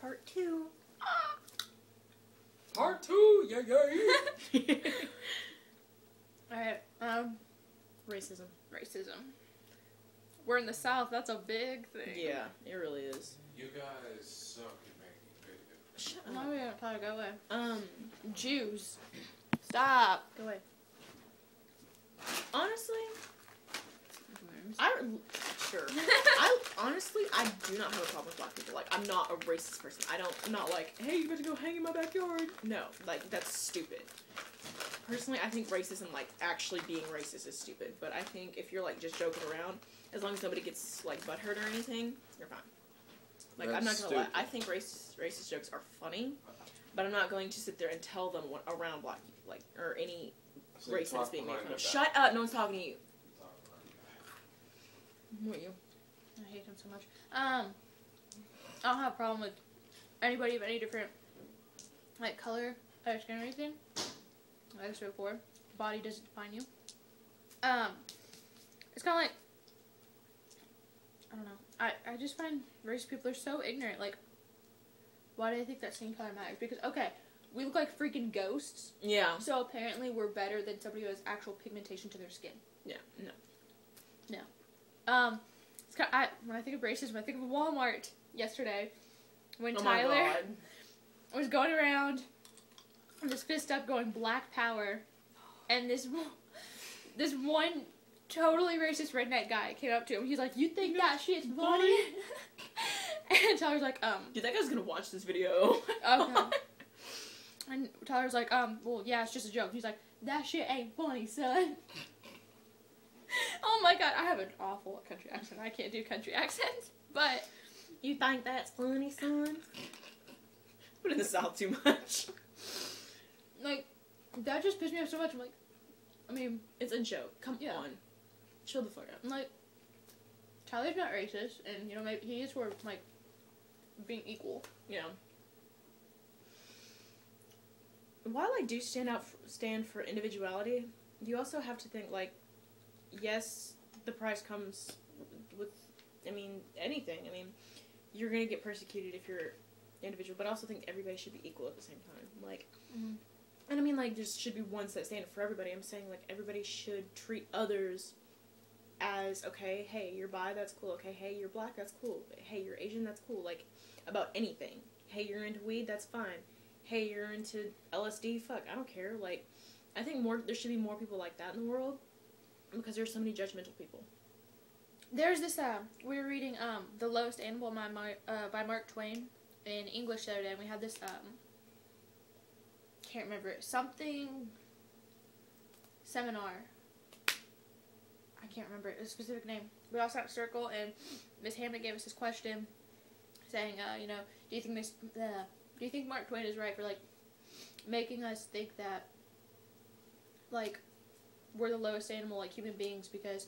part 2. Part 2, yeah. Alright, Racism. We're in the South, that's a big thing. Yeah, it really is. You guys suck at making videos. Shut up. No, we don't probably go away. Jews. Stop. Go away. Honestly, sure. I do not have a problem with black people. Like, I'm not a racist person. I'm not like, hey, you got to go hang in my backyard. No, like, that's stupid. Personally, I think racism, like, actually being racist is stupid. But I think if you're, like, just joking around, as long as nobody gets, like, butthurt or anything, you're fine. Like, I'm not gonna lie. I think racist jokes are funny, but I'm not going to sit there and tell them around black people, like, or any race that's being made fun of. Shut up! No one's talking to you. What are you? I hate him so much. I don't have a problem with anybody of any different, like, color, skin, or anything. Like I said before, body doesn't define you. It's kind of like, I don't know. I just find racist people are so ignorant. Like, why do they think that skin color matters? Because, okay, we look like freaking ghosts. Yeah. So apparently we're better than somebody who has actual pigmentation to their skin. Yeah. No. It's kind of, when I think of racism, I think of Walmart yesterday when Oh Tyler was going around with his fist up going Black Power, and this one totally racist redneck guy came up to him. He's like, "You think that shit's funny?" And Tyler's like, Dude, that guy's gonna watch this video. Okay. And Tyler's like, well, yeah, it's just a joke. He's like, "That shit ain't funny, son." Oh my god, I have an awful country accent. I can't do country accents, but You think that's funny, son? Put in the South too much. like, that just pissed me off so much. I'm like, I mean, It's a joke. Come on. Chill the fuck out. like, Tyler's not racist, and, you know, maybe he is for, like, being equal. Yeah. While I do stand for individuality, you also have to think, like, yes, the price comes with, I mean, anything. I mean, you're gonna get persecuted if you're individual, but I also think everybody should be equal at the same time. Like, and I mean, like, there should be one set standard for everybody. I'm saying, like, everybody should treat others as, okay, hey, you're bi, that's cool. Okay, hey, you're black, that's cool. Hey, you're Asian, that's cool. Like, about anything. Hey, you're into weed, that's fine. Hey, you're into LSD, fuck, I don't care. Like, I think there should be more people like that in the world, because there's so many judgmental people. There's this, we were reading, The Lowest Animal by Mark Twain in English the other day, and we had this, can't remember it, something seminar. I can't remember it, a specific name. We all sat in a circle, and Miss Hammond gave us this question, saying, you know, do you think Mark Twain is right for, like, making us think that, like, we're the lowest animal, like, human beings, because,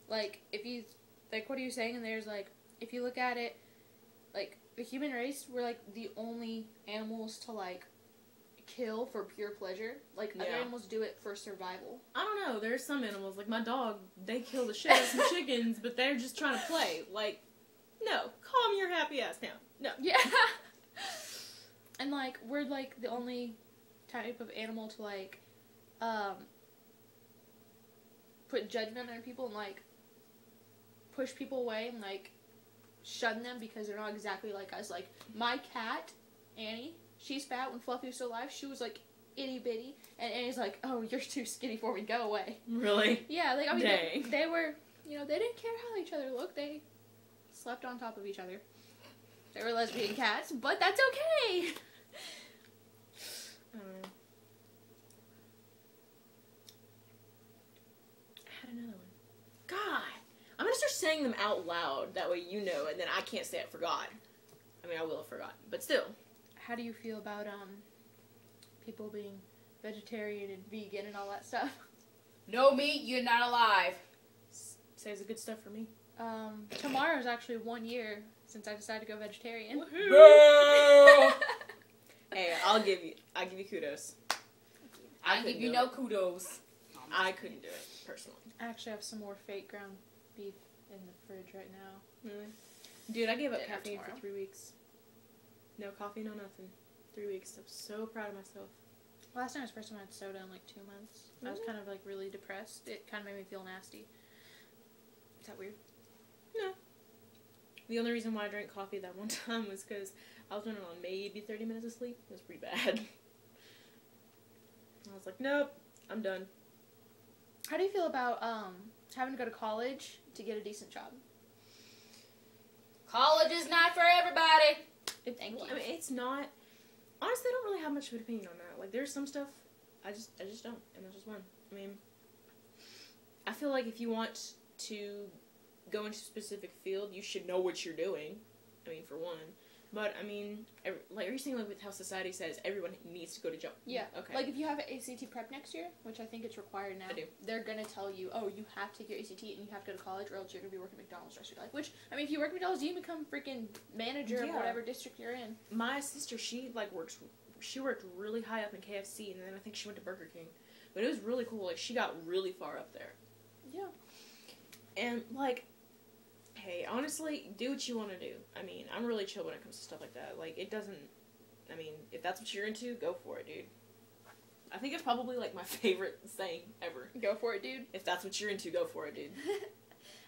like, if you, like, what are you saying? And there's, like, if you look at it, like, the human race, we're, like, the only animals to, like, kill for pure pleasure. Like, other animals do it for survival. I don't know, there's some animals, like my dog, they kill the shit out of some chickens, but they're just trying to play. Like, no, calm your happy ass down. No. Yeah. And, like, we're, like, the only type of animal to, like, put judgment on people and, like, push people away and, like, shun them because they're not exactly like us. Like, my cat, Annie, she's fat. When Fluffy was still alive, she was, like, itty-bitty. And Annie's like, oh, you're too skinny for me. Go away. Really? Yeah, like, I mean, Dang. they were, you know, they didn't care how each other looked. They slept on top of each other. They were lesbian cats, but that's okay. I had another one. God. I'm gonna start saying them out loud. That way you know, and then I can't say I forgot. I mean, I will have forgotten, but still. How do you feel about, people being vegetarian and vegan and all that stuff? No meat, you're not alive. Says the good stuff for me. Tomorrow's actually 1 year since I decided to go vegetarian. Boo! Hey, I give you kudos. I give you no kudos. I couldn't do it, personally. I actually have some more fake ground beef in the fridge right now. Really? Dude, I gave up Dinner caffeine tomorrow. for 3 weeks. No coffee, no nothing. 3 weeks. I'm so proud of myself. Last time was the first time I had soda in like 2 months. I was kind of like really depressed. It kind of made me feel nasty. Is that weird? No. The only reason why I drank coffee that one time was because I was running on maybe 30 minutes of sleep. It was pretty bad. I was like, nope, I'm done. How do you feel about having to go to college to get a decent job? College is not for everybody. Thank you. I mean, it's not. Honestly, I don't really have much of an opinion on that. Like, there's some stuff I just don't, and that's just one. I mean, I feel like if you want to go into a specific field, you should know what you're doing. I mean, for one. But, I mean, like, are you saying, like, with how society says everyone needs to go to job? Yeah. Okay. Like, if you have an ACT prep next year, which I think it's required now, I do. they're going to tell you, oh, you have to take your ACT and you have to go to college or else you're going to be working at McDonald's the rest of your life. Which, I mean, if you work at McDonald's, you can become freaking manager of whatever district you're in. My sister, she worked really high up in KFC, and then I think she went to Burger King. But it was really cool. Like, she got really far up there. Yeah. And, like, hey, honestly, do what you want to do. I mean, I'm really chill when it comes to stuff like that. Like, it doesn't, I mean, if that's what you're into, go for it, dude. I think it's probably, like, my favorite saying ever. Go for it, dude. If that's what you're into, go for it, dude.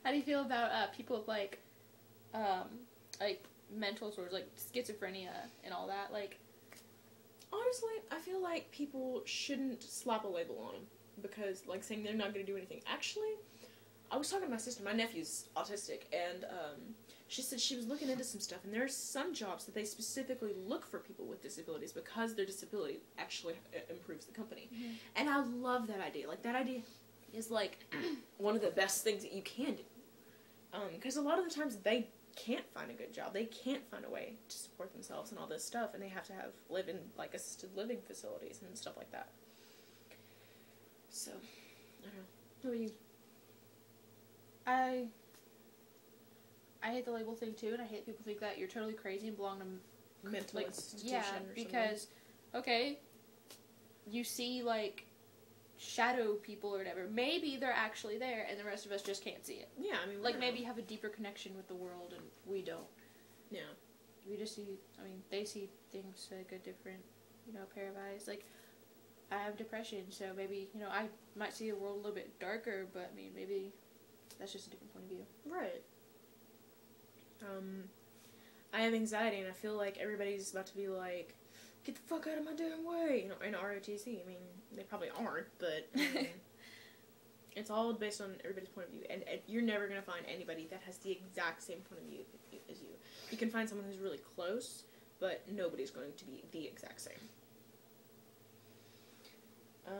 How do you feel about people with, like mental disorders, like schizophrenia and all that? Like, honestly, I feel like people shouldn't slap a label on them because, like, saying they're not going to do anything. Actually, I was talking to my sister. My nephew's autistic, and she said she was looking into some stuff, and there's some jobs that they specifically look for people with disabilities because their disability actually improves the company. Mm-hmm. And I love that idea. Like, that idea is, like, one of the best things that you can do. Because a lot of the times they can't find a good job. They can't find a way to support themselves and all this stuff, and they have to live in, like, assisted living facilities and stuff like that. So, I don't know. What about you? I hate the label thing too, and I hate people think that you're totally crazy and belong to mental institution or something. Because, okay, you see, like, shadow people or whatever. Maybe they're actually there, and the rest of us just can't see it. Yeah, I mean, like, maybe you have a deeper connection with the world, and we don't. Yeah. We just see, I mean, they see things like a different, pair of eyes. Like, I have depression, so maybe, I might see the world a little bit darker, but, I mean, maybe that's just a different point of view. Right. I have anxiety, and I feel like everybody's about to be like, get the fuck out of my damn way, in ROTC. I mean, they probably aren't, but it's all based on everybody's point of view, and you're never going to find anybody that has the exact same point of view as you. You can find someone who's really close, but nobody's going to be the exact same. How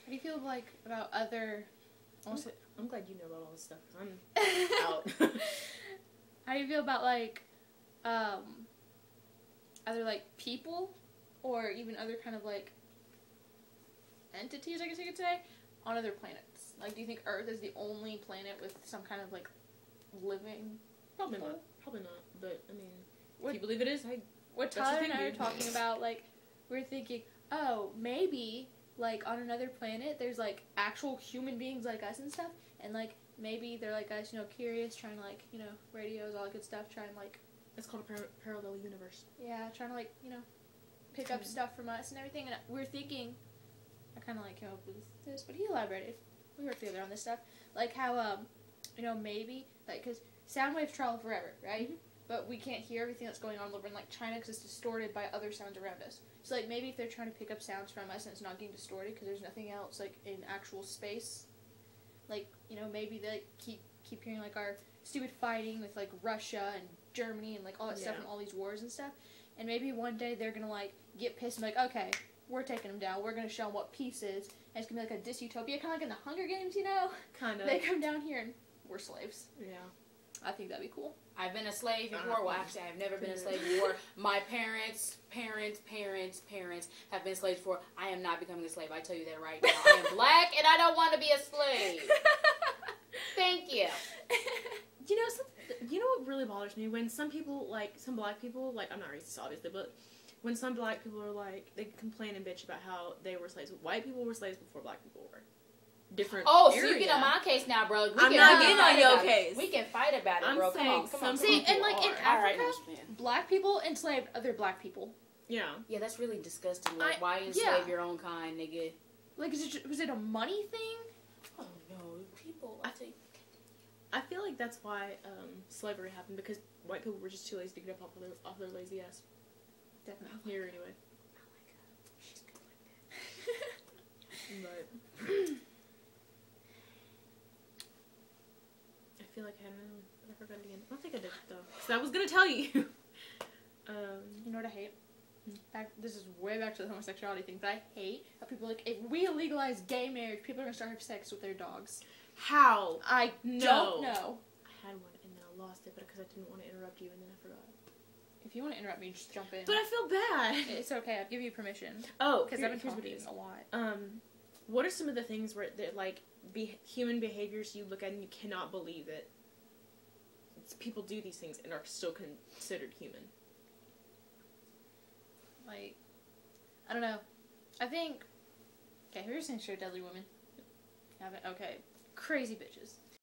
do you feel about other... I'm glad you know about all this stuff, because I'm out. How do you feel about, other, people, or even other kind of, entities, I guess you could say, on other planets? Like, do you think Earth is the only planet with some kind of, living Probably people? not. Probably not, but, I mean, if you believe it is, hey, what Tyler and I are talking about, we're thinking, oh, maybe... on another planet, there's, actual human beings like us and stuff, and, maybe they're like us, curious, trying to, radios, all that good stuff, trying, it's called a parallel universe. Yeah, trying to, pick up stuff from us and everything, and we're thinking, I kind of, came up with this, but he elaborated. We worked together on this stuff. How, maybe, because sound waves travel forever, right? Mm-hmm. But we can't hear everything that's going on over in, China because it's distorted by other sounds around us. So, maybe if they're trying to pick up sounds from us and it's not getting distorted because there's nothing else, in actual space, maybe they keep hearing, our stupid fighting with, Russia and Germany and, all that stuff and all these wars and stuff. And maybe one day they're going to, get pissed and be like, okay, we're taking them down. We're going to show them what peace is. And it's going to be, a dystopia, kind of in the Hunger Games, Kind of. They come down here and we're slaves. Yeah. I think that'd be cool. I've been a slave in war. Well, actually, I've never been a slave in war. My parents have been slaves before. I am not becoming a slave. I tell you that right now. I am black, and I don't want to be a slave. Thank you. You know what really bothers me? When some people, some black people, I'm not racist, obviously, but when some black people are they complain and bitch about how they were slaves. White people were slaves before black people were. different. Oh, so area. you get on my case now, bro. I'm not getting on your about it. case. We can fight about it, I'm bro. saying Come on. some See, people and like in are. Africa, man. black people enslaved other black people. Yeah. Yeah, that's really disgusting. Like, why enslave yeah. your own kind, nigga? Like, was it a money thing? Oh no, people. I feel like that's why slavery happened, because white people were just too lazy to get up off their lazy ass. Definitely. Here anyway. She's good like that. But I feel like I know, but I forgot it again. I don't think I did though, because I was gonna tell you. You know what I hate? This is way back to the homosexuality thing, but I hate how people are like, if we legalize gay marriage, people are gonna start having sex with their dogs. How? I don't know. I had one and then I lost it, but because I didn't want to interrupt you and then I forgot. If you want to interrupt me, just jump in. But I feel bad. It's okay. I'll give you permission. Oh, Because I've been talking a lot. What are some of the things where like human behaviors you look at and you cannot believe it? People do these things and are still considered human. Like, I don't know. I think. Okay, here's saying straight deadly women. Okay, crazy bitches.